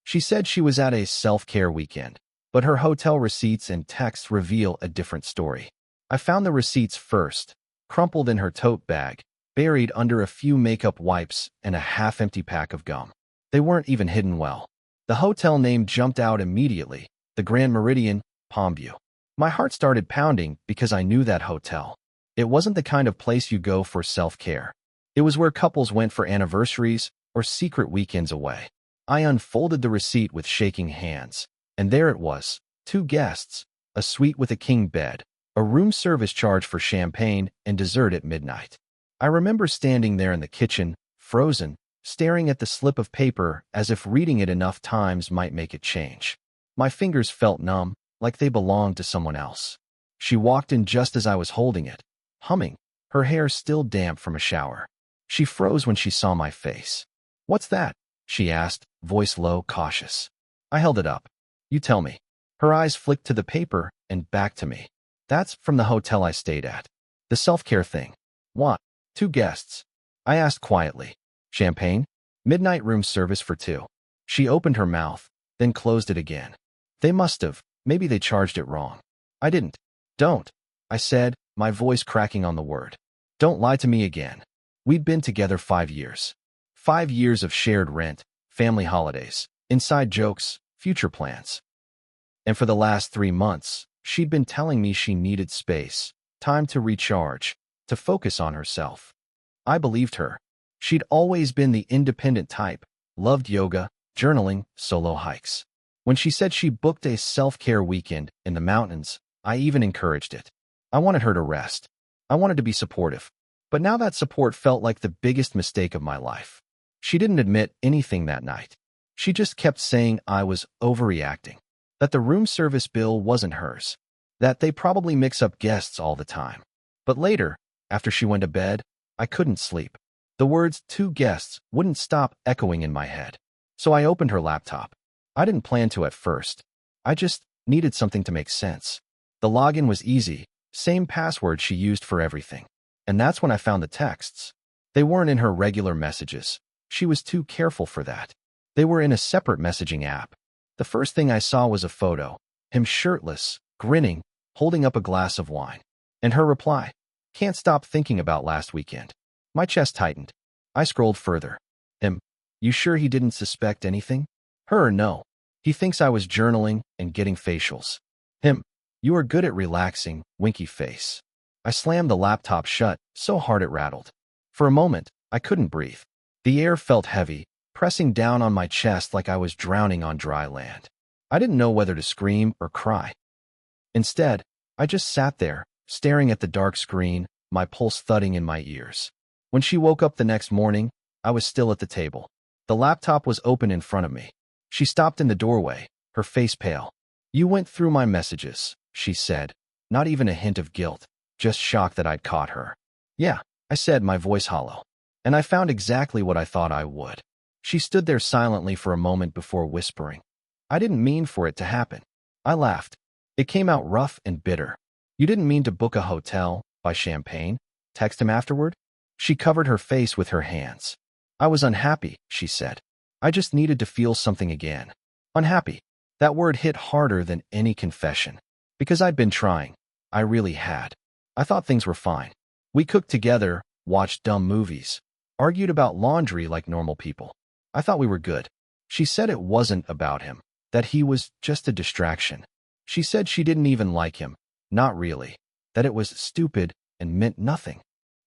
She said she was at a self-care weekend, but her hotel receipts and texts reveal a different story. I found the receipts first, crumpled in her tote bag, buried under a few makeup wipes and a half-empty pack of gum. They weren't even hidden well. The hotel name jumped out immediately, the Grand Meridian, Palmview. My heart started pounding because I knew that hotel. It wasn't the kind of place you go for self-care. It was where couples went for anniversaries or secret weekends away. I unfolded the receipt with shaking hands, and there it was, 2 guests, a suite with a king bed, a room service charge for champagne and dessert at midnight. I remember standing there in the kitchen, frozen, staring at the slip of paper as if reading it enough times might make it change. My fingers felt numb, like they belonged to someone else. She walked in just as I was holding it, humming, her hair still damp from a shower. She froze when she saw my face. "What's that?" she asked, voice low, cautious. I held it up. "You tell me." Her eyes flicked to the paper and back to me. "That's from the hotel I stayed at. The self-care thing." "What?" "2 guests." I asked quietly. "Champagne?" "Midnight room service for 2. She opened her mouth, then closed it again. "They must have. Maybe they charged it wrong." "I didn't." "Don't," I said, my voice cracking on the word. "Don't lie to me again. We'd been together 5 years. 5 years of shared rent, family holidays, inside jokes, future plans. And for the last 3 months, she'd been telling me she needed space, time to recharge, to focus on herself. I believed her. She'd always been the independent type, loved yoga, journaling, solo hikes. When she said she booked a self-care weekend in the mountains, I even encouraged it. I wanted her to rest. I wanted to be supportive. But now that support felt like the biggest mistake of my life. She didn't admit anything that night. She just kept saying I was overreacting, that the room service bill wasn't hers, that they probably mix up guests all the time. But later, after she went to bed, I couldn't sleep. The words 2 guests wouldn't stop echoing in my head. So I opened her laptop. I didn't plan to at first. I just needed something to make sense. The login was easy, same password she used for everything. And that's when I found the texts. They weren't in her regular messages. She was too careful for that. They were in a separate messaging app. The first thing I saw was a photo, him shirtless, grinning, holding up a glass of wine. And her reply, "Can't stop thinking about last weekend." My chest tightened. I scrolled further. Him, "You sure he didn't suspect anything?" Her, "No. He thinks I was journaling and getting facials." Him, "You are good at relaxing," winky face. I slammed the laptop shut, so hard it rattled. For a moment, I couldn't breathe. The air felt heavy, pressing down on my chest like I was drowning on dry land. I didn't know whether to scream or cry. Instead, I just sat there, staring at the dark screen, my pulse thudding in my ears. When she woke up the next morning, I was still at the table. The laptop was open in front of me. She stopped in the doorway, her face pale. "You went through my messages," she said, not even a hint of guilt, just shock that I'd caught her. "Yeah," I said, my voice hollow. "And I found exactly what I thought I would." She stood there silently for a moment before whispering, "I didn't mean for it to happen." I laughed. It came out rough and bitter. "You didn't mean to book a hotel, buy champagne, text him afterward?" She covered her face with her hands. "I was unhappy," she said. "I just needed to feel something again." Unhappy. That word hit harder than any confession. Because I'd been trying. I really had. I thought things were fine. We cooked together, watched dumb movies, argued about laundry like normal people. I thought we were good. She said it wasn't about him, that he was just a distraction. She said she didn't even like him, not really, that it was stupid and meant nothing.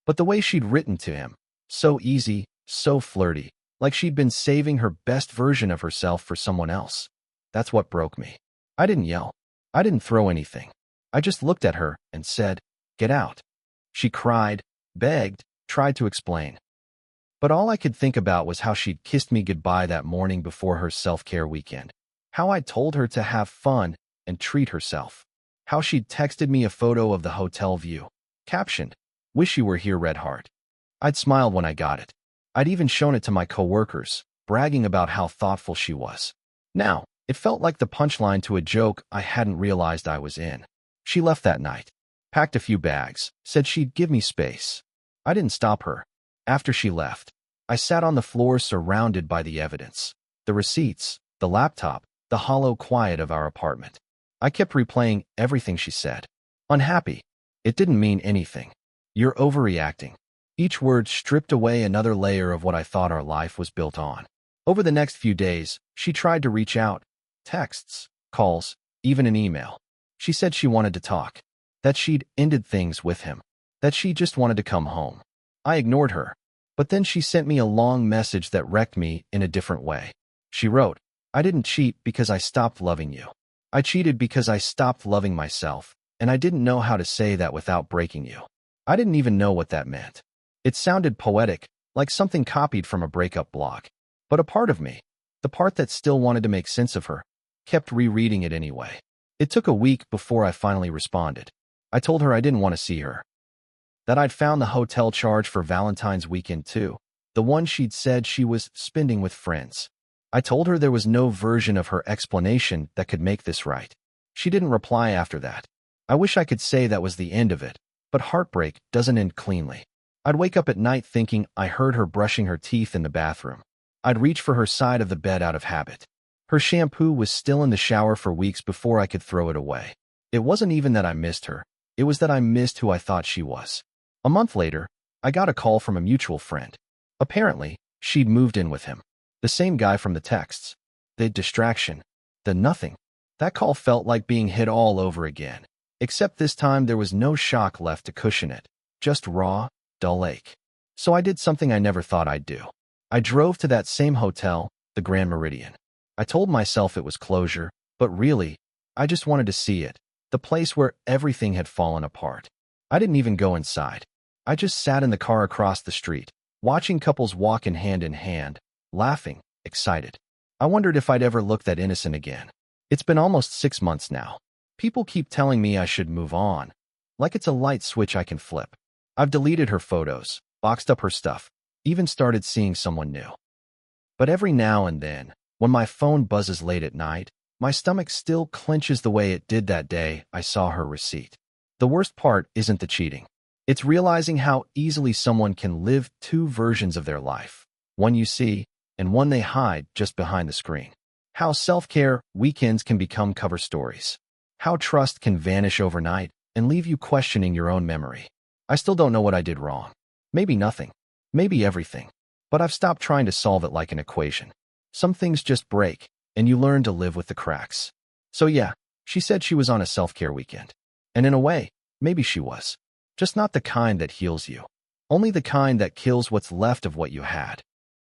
But the way she'd written to him, so easy, so flirty, like she'd been saving her best version of herself for someone else. That's what broke me. I didn't yell. I didn't throw anything. I just looked at her and said, "Get out." She cried, begged, tried to explain. But all I could think about was how she'd kissed me goodbye that morning before her self-care weekend. How I'd told her to have fun and treat herself. How she'd texted me a photo of the hotel view, captioned, "Wish you were here, Red Heart." I'd smiled when I got it. I'd even shown it to my coworkers, bragging about how thoughtful she was. Now, it felt like the punchline to a joke I hadn't realized I was in. She left that night, packed a few bags, said she'd give me space. I didn't stop her. After she left, I sat on the floor surrounded by the evidence, the receipts, the laptop, the hollow quiet of our apartment. I kept replaying everything she said. Unhappy. It didn't mean anything. You're overreacting. Each word stripped away another layer of what I thought our life was built on. Over the next few days, she tried to reach out. Texts, calls, even an email. She said she wanted to talk. That she'd ended things with him. That she just wanted to come home. I ignored her. But then she sent me a long message that wrecked me in a different way. She wrote, "I didn't cheat because I stopped loving you. I cheated because I stopped loving myself, and I didn't know how to say that without breaking you." I didn't even know what that meant. It sounded poetic, like something copied from a breakup blog. But a part of me, the part that still wanted to make sense of her, kept rereading it anyway. It took a week before I finally responded. I told her I didn't want to see her. That I'd found the hotel charge for Valentine's weekend too, the one she'd said she was spending with friends. I told her there was no version of her explanation that could make this right. She didn't reply after that. I wish I could say that was the end of it, but heartbreak doesn't end cleanly. I'd wake up at night thinking I heard her brushing her teeth in the bathroom. I'd reach for her side of the bed out of habit. Her shampoo was still in the shower for weeks before I could throw it away. It wasn't even that I missed her. It was that I missed who I thought she was. A month later, I got a call from a mutual friend. Apparently, she'd moved in with him. The same guy from the texts. The distraction. The nothing. That call felt like being hit all over again. Except this time there was no shock left to cushion it. Just raw, dull ache. So I did something I never thought I'd do. I drove to that same hotel, the Grand Meridian. I told myself it was closure, but really, I just wanted to see it. The place where everything had fallen apart. I didn't even go inside. I just sat in the car across the street, watching couples walk in hand, laughing, excited. I wondered if I'd ever look that innocent again. It's been almost 6 months now. People keep telling me I should move on, like it's a light switch I can flip. I've deleted her photos, boxed up her stuff, even started seeing someone new. But every now and then, when my phone buzzes late at night, my stomach still clenches the way it did that day I saw her receipt. The worst part isn't the cheating. It's realizing how easily someone can live two versions of their life, one you see and one they hide just behind the screen. How self-care weekends can become cover stories. How trust can vanish overnight and leave you questioning your own memory. I still don't know what I did wrong. Maybe nothing. Maybe everything. But I've stopped trying to solve it like an equation. Some things just break, and you learn to live with the cracks. So yeah, she said she was on a self-care weekend. And in a way, maybe she was. Just not the kind that heals you. Only the kind that kills what's left of what you had.